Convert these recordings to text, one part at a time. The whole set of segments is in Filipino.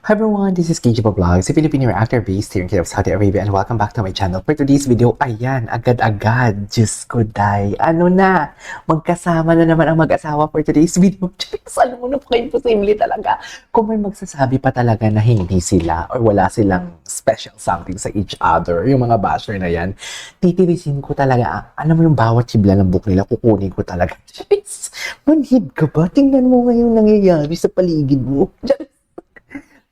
Hi everyone, this is KJ Vlogs, a Filipino reactor based here in Kiev, Saudi Arabia, and welcome back to my channel. For today's video, ayan, agad-agad, Diyos ko day, ano na, magkasama na naman ang mag-asawa for today's video. Alam mo na po kayo, imposible talaga. Kung may magsasabi pa talaga na hindi sila or wala silang special something sa each other, yung mga basher na yan, titirisin ko talaga, alam mo yung bawat chibla ng book nila, kukunin ko talaga. Manhid ka ba? Tingnan mo ngayon nangyayari sa paligid mo.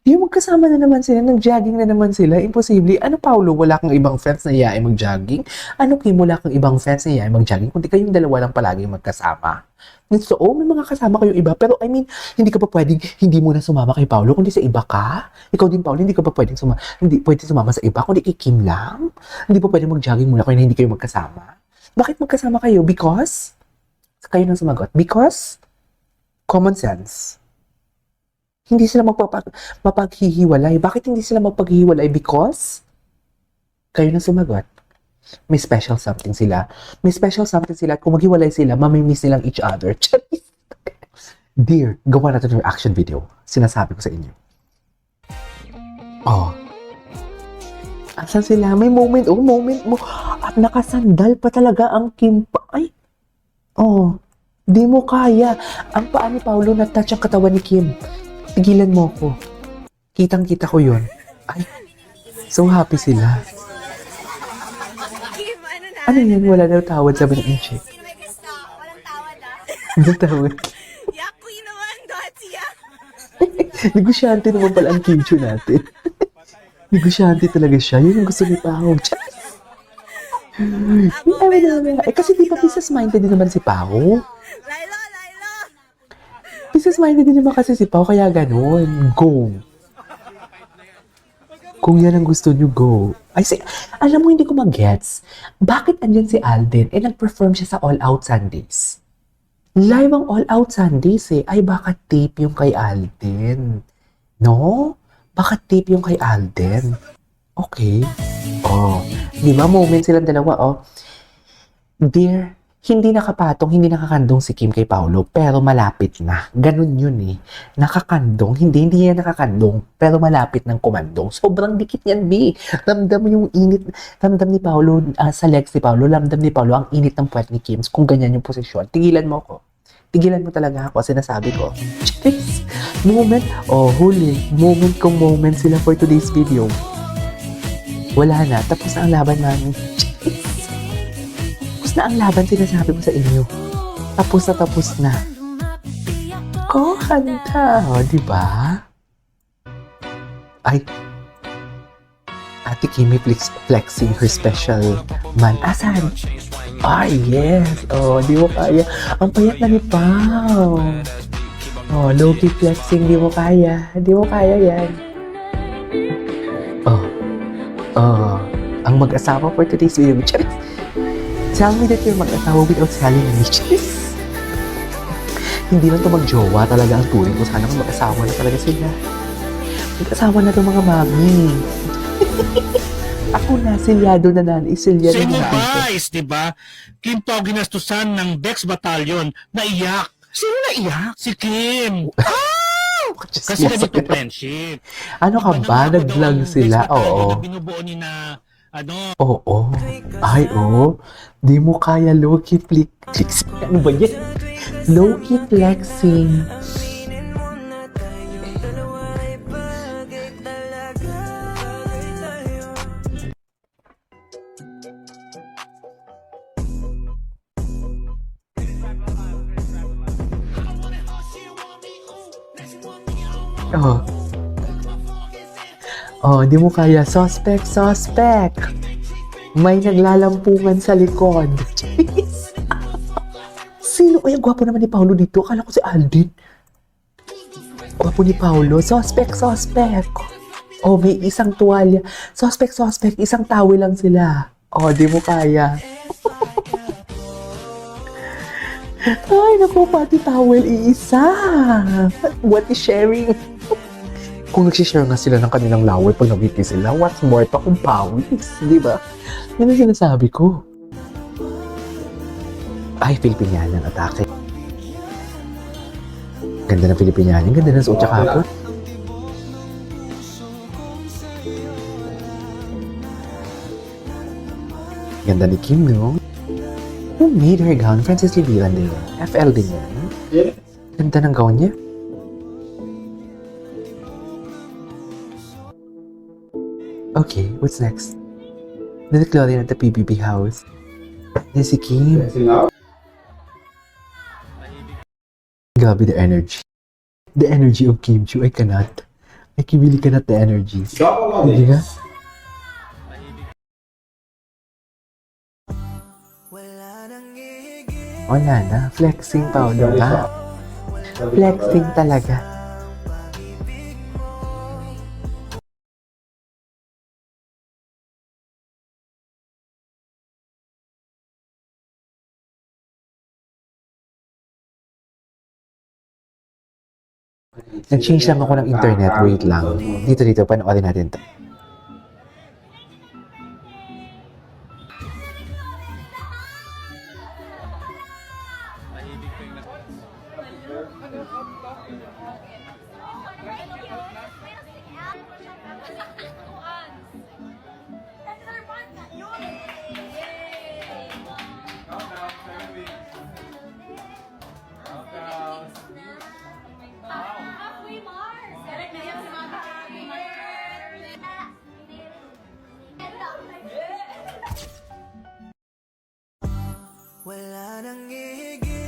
Yung magkasama na naman sila, nag-jogging na naman sila, imposible. Ano, Paolo, wala kang ibang friends na iyaay mag-jogging? Ano, Kim, wala kang ibang friends na iyaay mag-jogging? Kundi kayong dalawa lang palagi magkasama. So, may mga kasama kayong iba, pero I mean, hindi ka pa pwedeng, hindi mo na sumama kay Paolo, kundi sa iba ka? Ikaw din, Paolo, hindi ka pa pwedeng hindi pwedeng sumama sa iba, kundi kay Kim lang? Hindi pa pwedeng mag-jogging muna kaya hindi kayo magkasama? Bakit magkasama kayo? Because? Kayo nang sumagot. Because? Common sense. Hindi sila mapaghihiwalay. Bakit hindi sila mapaghihiwalay? Because kayo na sumagot. May special something sila. May special something sila. At kung maghiwalay sila, mamimiss nilang each other. Dear, gawa natin yung reaction video. Sinasabi ko sa inyo. Oh. Asan sila? May moment. Oh, moment mo. At nakasandal pa talaga ang Kim. Ay. Oh. Di mo kaya. Ang paa ni Paolo na-touch ang katawan ni Kim. Pigilan mo ko. Kitang-kita ko yun. Ay, so happy sila. Kim, Ano yan? Wala daw tawad, sabi ng chick. Sino may gusto? Walang tawad ah. Walang tawad. Yakuy naman, Dotsia. Negosyante naman pala ang kimchi natin. Negosyante talaga siya. Yun yung gusto ni Pao. Kasi di ba business-minded din naman si Pao? Laila. Business-minded din naman kasi si Pao, kaya ganun. Go. Kung yan ang gusto niyo, go. Ay, alam mo, hindi ko mag-gets. Bakit andyan si Alden nag-perform siya sa All Out Sundays? Live ang All Out Sundays Ay, baka tape yung kay Alden. No? Baka tape yung kay Alden. Okay. Oh. Di ba, moment silang dalawa, oh. Dear, hindi nakapatong, hindi nakakandong si Kim kay Paolo, pero malapit na. Ganun yun eh. Nakakandong, hindi yan nakakandong, pero malapit ng kumandong. Sobrang dikit yan, B. Ramdam mo yung init, ramdam ni Paolo, sa legs ni Paolo, ramdam ni Paolo ang init ng puwet ni Kim kung ganyan yung posisyon. Tigilan mo ko. Tigilan mo talaga ako, sinasabi ko. Moment, huli. Moment kong moment sila for today's video. Wala na, tapos na ang laban namin. Na ang laban, sinasabi ko sa inyo. Tapos na. Kanta. O, diba? Ay. Ate Kimi flexing her special man. Asan? Ay, yes. O, di mo kaya. Ang payat na ni Pao. O, low-key flexing. Di mo kaya. Di mo kaya yan. Ang mag-asawa for today's video. Tell me that you're mag-asawa without telling me. Hindi na ito mag-jowa talaga ang turing ko. Sana mag-asawa na talaga sila. Mag-asawa na ito mga mami. Ako na, silyado na nanay. Silyado Same na guys, di ba? Kim Pao ginastusan ng Dex Battalion. Naiyak. Sino naiyak? Si Kim. Kasi ganito friendship. Ano ka ba? Nag-vlog sila? Oo. Binubuo ni na Oo. Ay, oo. Di mo kaya low-key flexing. Ano ba yan? Low-key flexing. Di mo kaya. Suspect. May naglalampungan sa likod. Sino? Ay, gwapo naman ni Paolo dito. Akala ko si Alden. Gwapo ni Paolo. Suspect. May isang tuwalya. Suspect. Isang towel lang sila. Di mo kaya. Ay, naku, pati towel iisa. What is sharing? Kung nagsishare nga sila ng kanilang laway pag nabiti sila, what's more pa kung pawis, di ba? Yan ang sinasabi ko. Ay, Filipiniana ang atake. Ganda ng Filipiniana, ganda ng suot tsaka hapon. Ganda ni Kim, no? Who made her gown? Francis Libilan din yan. FL din yan. Ganda ng gown niya. Okay, what's next? Nandit Claudia at the PBB house. Yan si Kim. Grabe the energy. The energy of Kim Chiu. I cannot. I really cannot the energy. Hindi nga? Wala na. Flexing pa ulit ka. Flexing talaga. Nag-change lang ako ng internet. Wait lang. Dito. Panoorin natin to.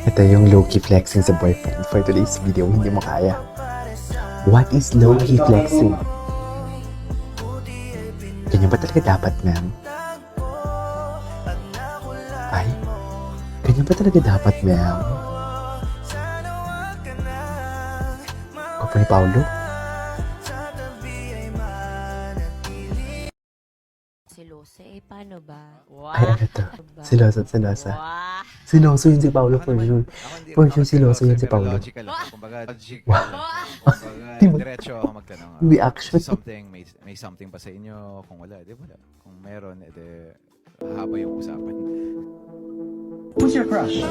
Ito yung low-key flexing sa boyfriend for today's video. Hindi mo kaya. What is low-key flexing? Ganyan ba talaga dapat, ma'am? Ay? Ganyan ba talaga dapat, ma'am? Ko pa ni Paolo? Siloso, paano ba? Ay, ano to? Siloso. Siloso yun si Paolo for sure. For sure, siloso yun si Paolo. Logical lang. Kumbaga, logical. Wow. Kumbaga, Di ba? diretso ako magtanong. Reaction. May something ba sa inyo? Kung wala, di wala. Kung meron, edi haba yung usapan. Who's your crush?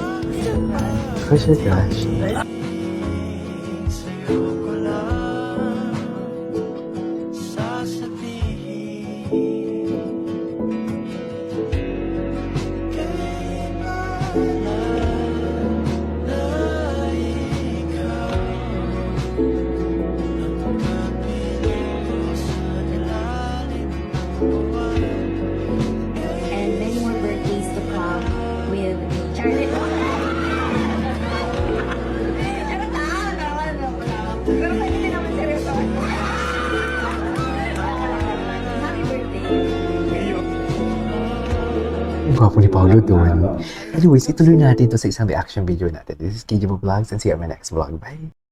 And many more birthdays to come with Charlotte. Pero pwede din naman seryoso. Happy birthday. Ang gwapo ni Paolo doon. Anyways, ituloy natin to sa isang reaction video natin. This is KJ Vlogs and see you on my next vlog. Bye!